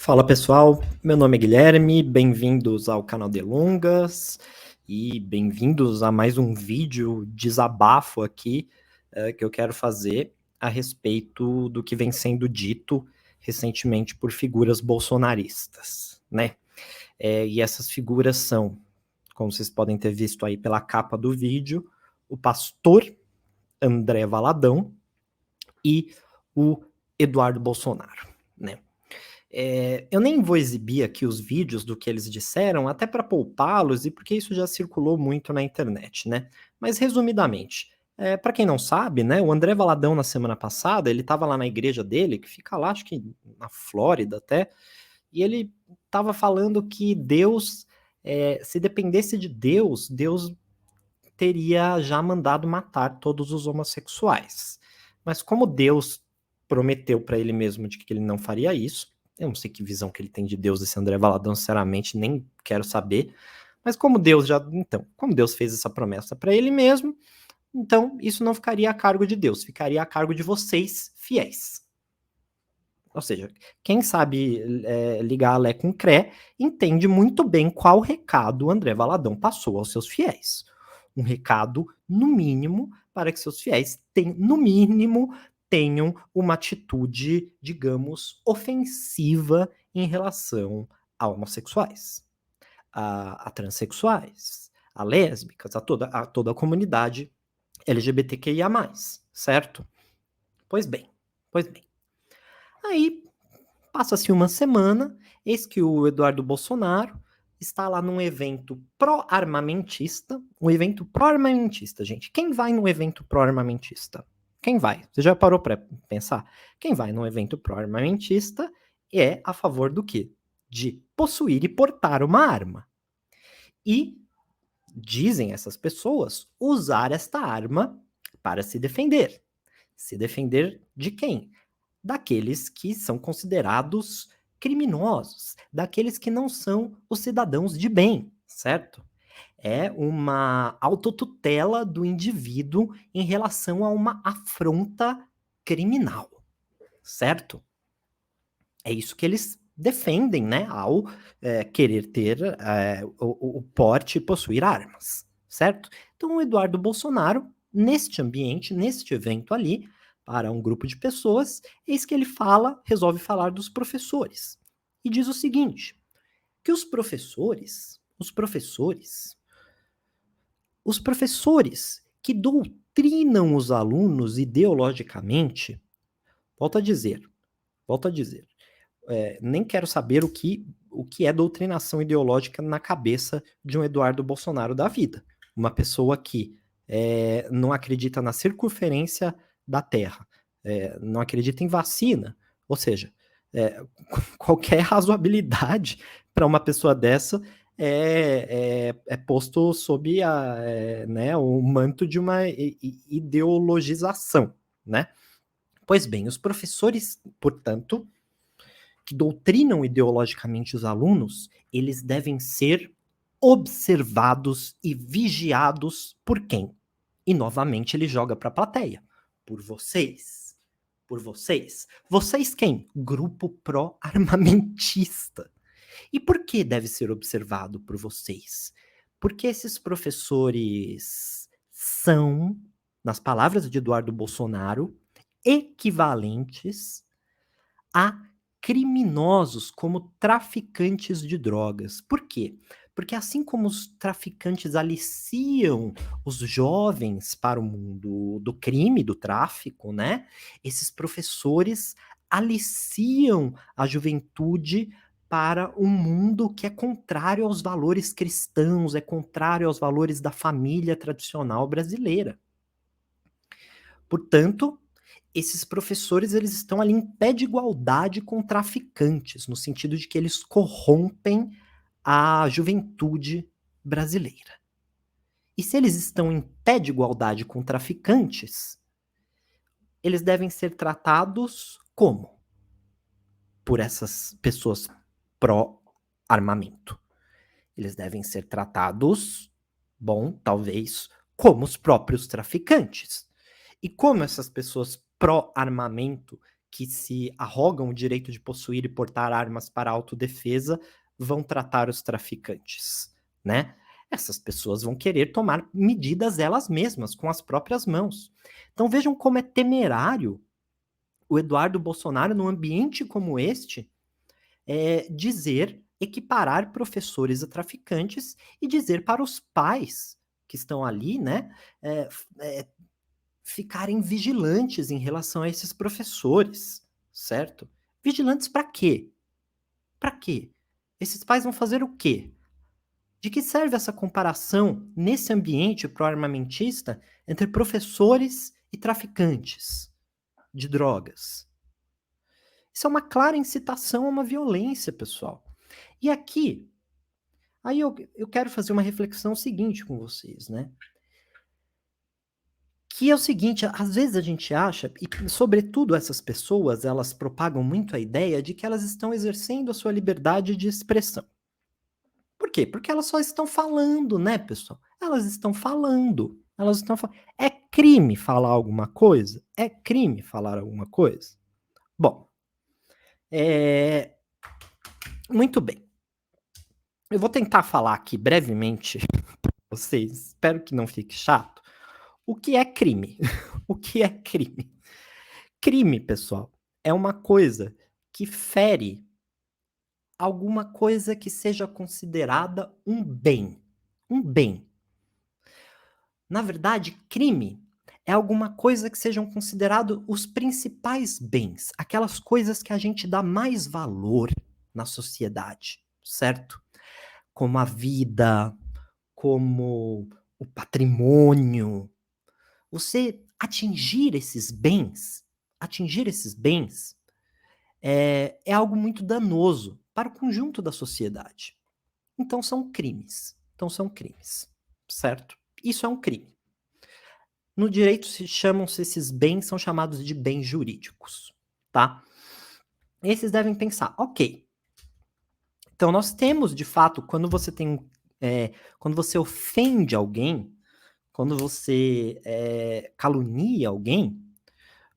Fala pessoal, meu nome é Guilherme, bem-vindos ao canal Delongas e bem-vindos a mais um vídeo desabafo aqui que eu quero fazer a respeito do que vem sendo dito recentemente por figuras bolsonaristas, né? E essas figuras são, como vocês podem ter visto aí pela capa do vídeo, o pastor André Valadão e o Eduardo Bolsonaro, né? Eu nem vou exibir aqui os vídeos do que eles disseram, até para poupá-los e porque isso já circulou muito na internet, né? Mas resumidamente, para quem não sabe, né, o André Valadão na semana passada, ele estava lá na igreja dele, que fica lá, acho que na Flórida até, e ele estava falando que Deus, se dependesse de Deus, Deus teria já mandado matar todos os homossexuais. Mas como Deus prometeu para ele mesmo de que ele não faria isso, eu não sei que visão que ele tem de Deus, esse André Valadão, sinceramente, nem quero saber. Mas como Deus como Deus fez essa promessa para ele mesmo, então isso não ficaria a cargo de Deus, ficaria a cargo de vocês, fiéis. Ou seja, quem sabe ligar Lé com Cré entende muito bem qual recado o André Valadão passou aos seus fiéis. Um recado, no mínimo, para que seus fiéis tenham uma atitude, digamos, ofensiva em relação a homossexuais, a transexuais, a lésbicas, a toda a comunidade LGBTQIA+, certo? Pois bem, pois bem. Aí passa-se uma semana, eis que o Eduardo Bolsonaro está lá num evento pró-armamentista. Um evento pró-armamentista, gente. Quem vai num evento pró-armamentista? Quem vai? Você já parou para pensar? Quem vai num evento pró-armamentista é a favor do quê? De possuir e portar uma arma. E, dizem essas pessoas, usar esta arma para se defender. Se defender de quem? Daqueles que são considerados criminosos, daqueles que não são os cidadãos de bem, certo? É uma autotutela do indivíduo em relação a uma afronta criminal, certo? É isso que eles defendem, né, ao querer ter o porte e possuir armas, certo? Então, o Eduardo Bolsonaro, neste ambiente, neste evento ali, para um grupo de pessoas, eis que ele resolve falar dos professores. E diz o seguinte, que os professores que doutrinam os alunos ideologicamente, volto a dizer, nem quero saber o que é doutrinação ideológica na cabeça de um Eduardo Bolsonaro da vida. Uma pessoa que não acredita na circunferência da Terra, não acredita em vacina, ou seja, qualquer razoabilidade para uma pessoa dessa é posto sob o manto de uma ideologização, né? Pois bem, os professores, portanto, que doutrinam ideologicamente os alunos, eles devem ser observados e vigiados por quem? E novamente ele joga para a plateia. Por vocês. Por vocês. Vocês quem? Grupo pró-armamentista. E por que deve ser observado por vocês? Porque esses professores são, nas palavras de Eduardo Bolsonaro, equivalentes a criminosos como traficantes de drogas. Por quê? Porque assim como os traficantes aliciam os jovens para o mundo do crime, do tráfico, né? Esses professores aliciam a juventude para um mundo que é contrário aos valores cristãos, é contrário aos valores da família tradicional brasileira. Portanto, esses professores eles estão ali em pé de igualdade com traficantes, no sentido de que eles corrompem a juventude brasileira. E se eles estão em pé de igualdade com traficantes, eles devem ser tratados como? Por essas pessoas pró-armamento. Eles devem ser tratados, talvez, como os próprios traficantes. E como essas pessoas pró-armamento que se arrogam o direito de possuir e portar armas para autodefesa vão tratar os traficantes, né? Essas pessoas vão querer tomar medidas elas mesmas, com as próprias mãos. Então vejam como é temerário o Eduardo Bolsonaro, num ambiente como este, equiparar professores a traficantes e dizer para os pais que estão ali, né, ficarem vigilantes em relação a esses professores, certo? Vigilantes para quê? Para quê? Esses pais vão fazer o quê? De que serve essa comparação nesse ambiente pró-armamentista entre professores e traficantes de drogas? Isso é uma clara incitação a uma violência, pessoal. E aqui, aí eu quero fazer uma reflexão seguinte com vocês, né? Que é o seguinte, às vezes a gente acha, e sobretudo essas pessoas, elas propagam muito a ideia de que elas estão exercendo a sua liberdade de expressão. Por quê? Porque elas só estão falando, né, pessoal? Elas estão falando. Elas estão falando. É crime falar alguma coisa? É crime falar alguma coisa? Bom, muito bem. Eu vou tentar falar aqui brevemente para vocês, espero que não fique chato, o que é crime. O que é crime? Crime, pessoal, é uma coisa que fere alguma coisa que seja considerada um bem. Um bem. Na verdade, crime é alguma coisa que sejam considerados os principais bens, aquelas coisas que a gente dá mais valor na sociedade, certo? Como a vida, como o patrimônio. Você atingir esses bens é algo muito danoso para o conjunto da sociedade. Então são crimes. Certo? Isso é um crime. No direito chamam-se esses bens, são chamados de bens jurídicos, tá? Esses devem pensar, ok. Então nós temos, de fato, quando você tem, quando você ofende alguém, quando você calunia alguém,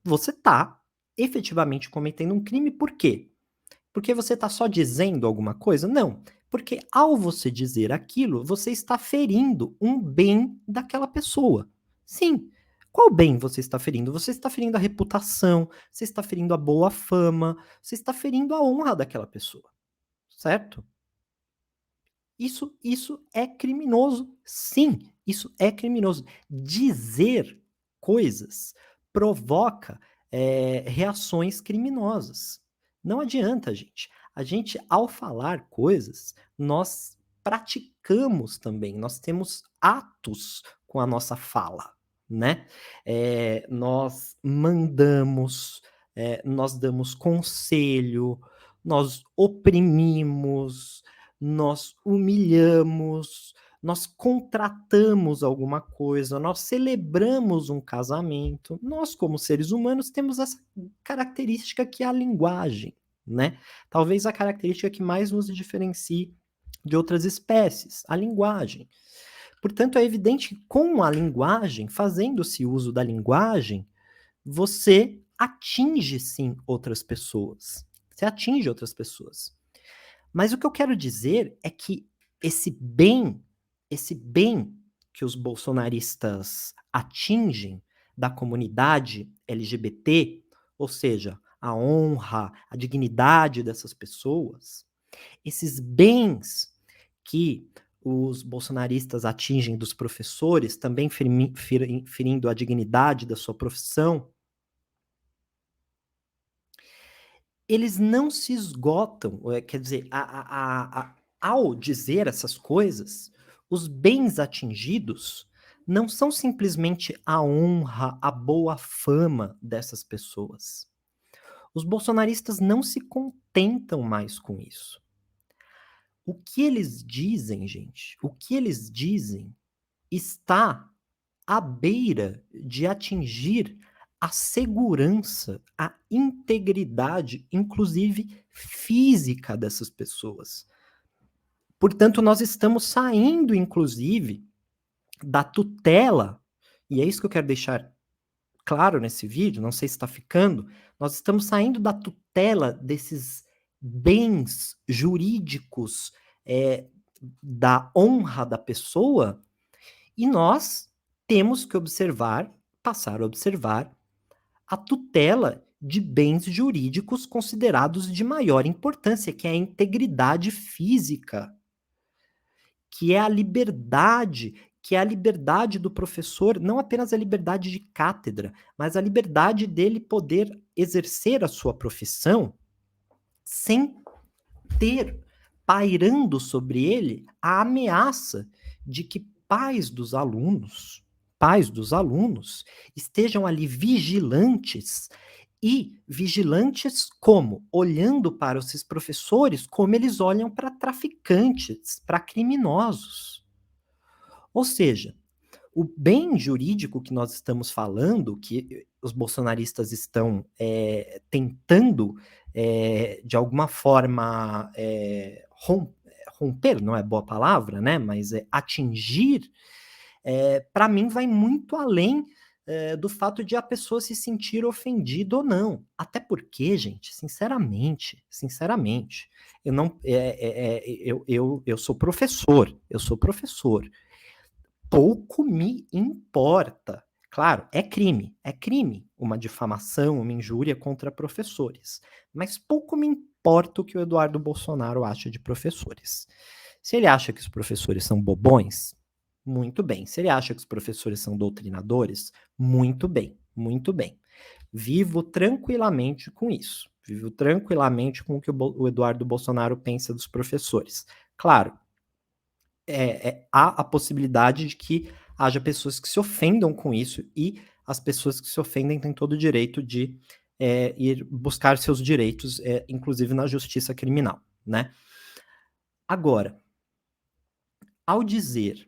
você está efetivamente cometendo um crime. Por quê? Porque você está só dizendo alguma coisa? Não. Porque ao você dizer aquilo, você está ferindo um bem daquela pessoa. Sim. Qual bem você está ferindo? Você está ferindo a reputação, você está ferindo a boa fama, você está ferindo a honra daquela pessoa. Certo? Isso é criminoso. Sim, isso é criminoso. Dizer coisas provoca reações criminosas. Não adianta, gente. A gente, ao falar coisas, nós praticamos também, nós temos atos com a nossa fala, né? Nós mandamos, nós damos conselho, nós oprimimos, nós humilhamos, nós contratamos alguma coisa, nós celebramos um casamento. Nós, como seres humanos, temos essa característica que é a linguagem, né? Talvez a característica que mais nos diferencie de outras espécies, a linguagem. Portanto, é evidente que com a linguagem, fazendo-se uso da linguagem, você atinge sim outras pessoas. Você atinge outras pessoas. Mas o que eu quero dizer é que esse bem que os bolsonaristas atingem da comunidade LGBT, ou seja, a honra, a dignidade dessas pessoas, esses bens que os bolsonaristas atingem dos professores, também ferindo a dignidade da sua profissão, eles não se esgotam, quer dizer, ao dizer essas coisas, os bens atingidos não são simplesmente a honra, a boa fama dessas pessoas. Os bolsonaristas não se contentam mais com isso. O que eles dizem, gente, o que eles dizem está à beira de atingir a segurança, a integridade, inclusive física dessas pessoas. Portanto, nós estamos saindo, inclusive, da tutela, e é isso que eu quero deixar claro nesse vídeo, não sei se está ficando, nós estamos saindo da tutela desses bens jurídicos, da honra da pessoa, e nós temos que passar a observar a tutela de bens jurídicos considerados de maior importância, que é a integridade física, que é a liberdade, que é a liberdade do professor, não apenas a liberdade de cátedra, mas a liberdade dele poder exercer a sua profissão sem ter pairando sobre ele a ameaça de que pais dos alunos estejam ali vigilantes, e vigilantes como? Olhando para esses professores como eles olham para traficantes, para criminosos. Ou seja, o bem jurídico que nós estamos falando, que os bolsonaristas estão tentando, de alguma forma, romper, não é boa palavra, né? Mas atingir, para mim vai muito além do fato de a pessoa se sentir ofendida ou não. Até porque, gente, sinceramente, eu não, eu sou professor, pouco me importa. Claro, é crime uma difamação, uma injúria contra professores, mas pouco me importa o que o Eduardo Bolsonaro acha de professores. Se ele acha que os professores são bobões, muito bem. Se ele acha que os professores são doutrinadores, muito bem, muito bem. Vivo tranquilamente com isso. Vivo tranquilamente com o que o Eduardo Bolsonaro pensa dos professores. Claro, há a possibilidade de que haja pessoas que se ofendam com isso, e as pessoas que se ofendem têm todo o direito de ir buscar seus direitos, inclusive na justiça criminal, né? Agora, ao dizer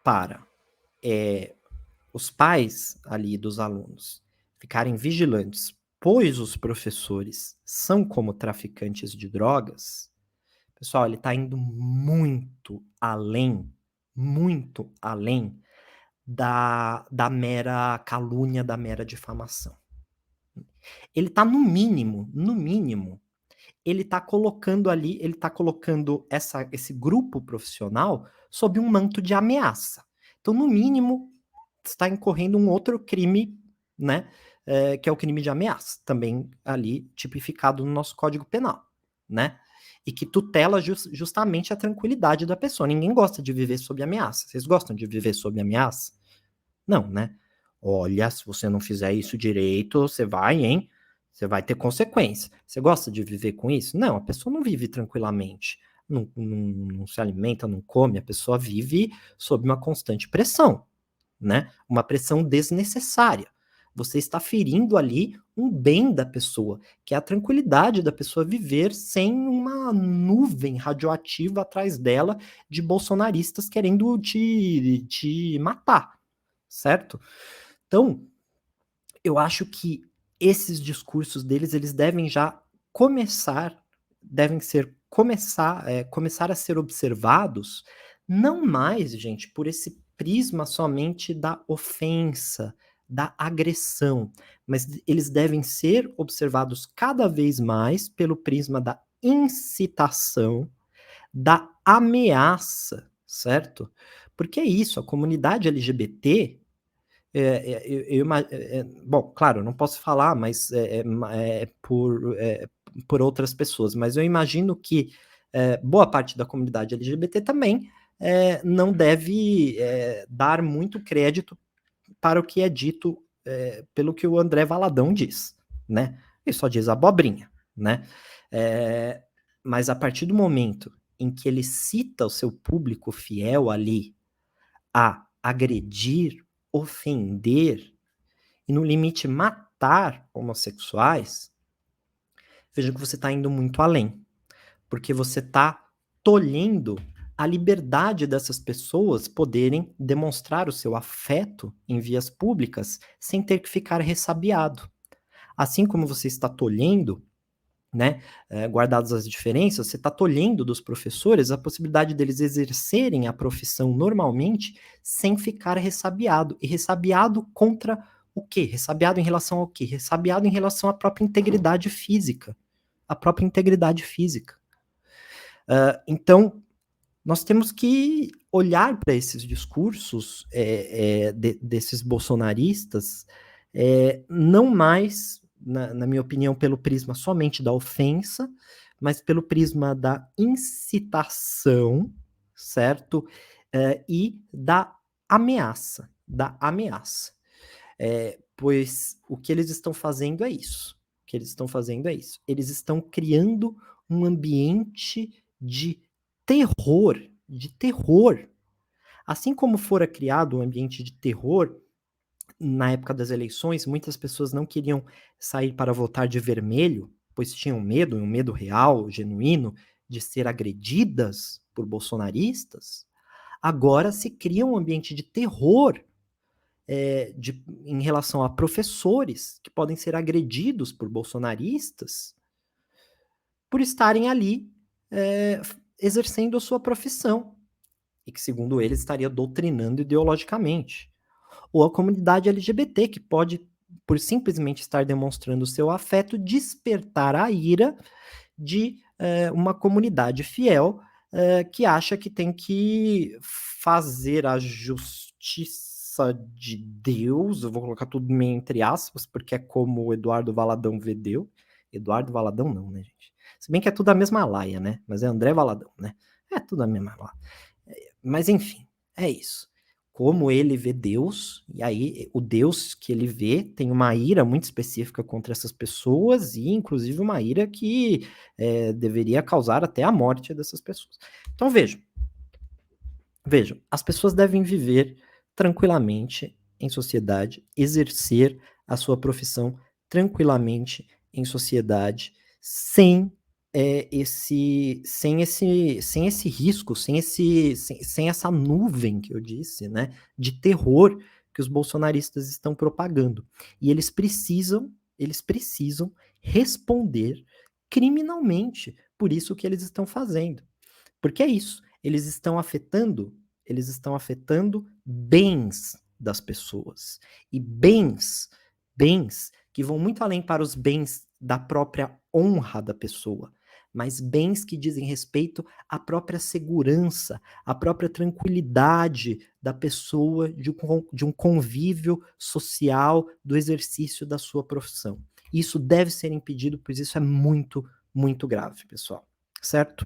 para os pais ali dos alunos ficarem vigilantes, pois os professores são como traficantes de drogas, pessoal, ele está indo muito além da mera calúnia, da mera difamação. Ele está no mínimo, ele está colocando esse grupo profissional sob um manto de ameaça. Então, no mínimo, está incorrendo um outro crime, né, que é o crime de ameaça, também ali tipificado no nosso Código Penal, né? E que tutela justamente a tranquilidade da pessoa. Ninguém gosta de viver sob ameaça. Vocês gostam de viver sob ameaça? Não, né? Olha, se você não fizer isso direito, você vai ter consequência. Você gosta de viver com isso? Não, a pessoa não vive tranquilamente. Não se alimenta, não come, a pessoa vive sob uma constante pressão, né? Uma pressão desnecessária. Você está ferindo ali um bem da pessoa, que é a tranquilidade da pessoa viver sem uma nuvem radioativa atrás dela de bolsonaristas querendo te matar, certo? Então, eu acho que esses discursos deles, eles devem já começar a ser observados, não mais, gente, por esse prisma somente da ofensa, da agressão, mas eles devem ser observados cada vez mais pelo prisma da incitação, da ameaça, certo? Porque é isso, a comunidade LGBT, bom, claro, não posso falar, mas por outras pessoas, mas eu imagino que boa parte da comunidade LGBT também não deve dar muito crédito para o que é dito pelo que o André Valadão diz, né? Ele só diz abobrinha, né? Mas a partir do momento em que ele cita o seu público fiel ali a agredir, ofender e, no limite, matar homossexuais, veja que você está indo muito além, porque você está tolhendo a liberdade dessas pessoas poderem demonstrar o seu afeto em vias públicas sem ter que ficar ressabiado. Assim como você está tolhendo né, guardadas as diferenças, você está tolhendo dos professores a possibilidade deles exercerem a profissão normalmente sem ficar ressabiado. E ressabiado contra o quê? Ressabiado em relação ao quê? Ressabiado em relação à própria integridade física. A própria integridade física. Então, nós temos que olhar para esses discursos desses bolsonaristas, não mais, na minha opinião, pelo prisma somente da ofensa, mas pelo prisma da incitação, certo? E da ameaça, pois o que eles estão fazendo é isso. O que eles estão fazendo é isso. Eles estão criando um ambiente de terror. Assim como fora criado um ambiente de terror na época das eleições, muitas pessoas não queriam sair para votar de vermelho, pois tinham medo, um medo real, genuíno, de ser agredidas por bolsonaristas. Agora se cria um ambiente de terror em relação a professores que podem ser agredidos por bolsonaristas por estarem ali exercendo a sua profissão e que, segundo eles, estaria doutrinando ideologicamente. Ou a comunidade LGBT, que pode, por simplesmente estar demonstrando seu afeto, despertar a ira de uma comunidade fiel que acha que tem que fazer a justiça de Deus, eu vou colocar tudo meio entre aspas, porque é como o Eduardo Valadão vê Deus. Eduardo Valadão não, né, gente? Se bem que é tudo a mesma laia, né? Mas é André Valadão, né? É tudo a mesma laia. Mas enfim, é isso. Como ele vê Deus, e aí o Deus que ele vê tem uma ira muito específica contra essas pessoas, e inclusive uma ira que deveria causar até a morte dessas pessoas. Então vejam, as pessoas devem viver tranquilamente em sociedade, exercer a sua profissão tranquilamente em sociedade, sem sem esse risco, sem essa nuvem que eu disse, né, de terror que os bolsonaristas estão propagando. E eles precisam responder criminalmente por isso que eles estão fazendo. Porque é isso, eles estão afetando bens das pessoas. E bens que vão muito além para os bens da própria honra da pessoa, mas bens que dizem respeito à própria segurança, à própria tranquilidade da pessoa, de um convívio social, do exercício da sua profissão. Isso deve ser impedido, pois isso é muito, muito grave, pessoal. Certo?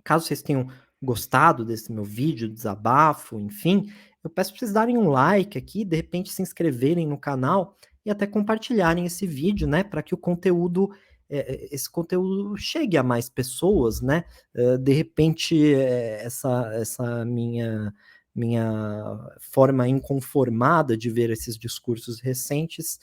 Caso vocês tenham gostado desse meu vídeo, desabafo, enfim, eu peço para vocês darem um like aqui, de repente se inscreverem no canal e até compartilharem esse vídeo, né, para que o conteúdo, esse conteúdo chegue a mais pessoas, né? De repente, essa minha forma inconformada de ver esses discursos recentes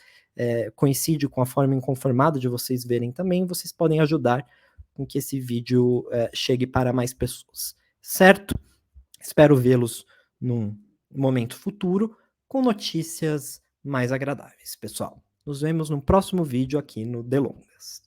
coincide com a forma inconformada de vocês verem também, vocês podem ajudar com que esse vídeo chegue para mais pessoas, certo? Espero vê-los num momento futuro com notícias mais agradáveis, pessoal. Nos vemos no próximo vídeo aqui no Delongas.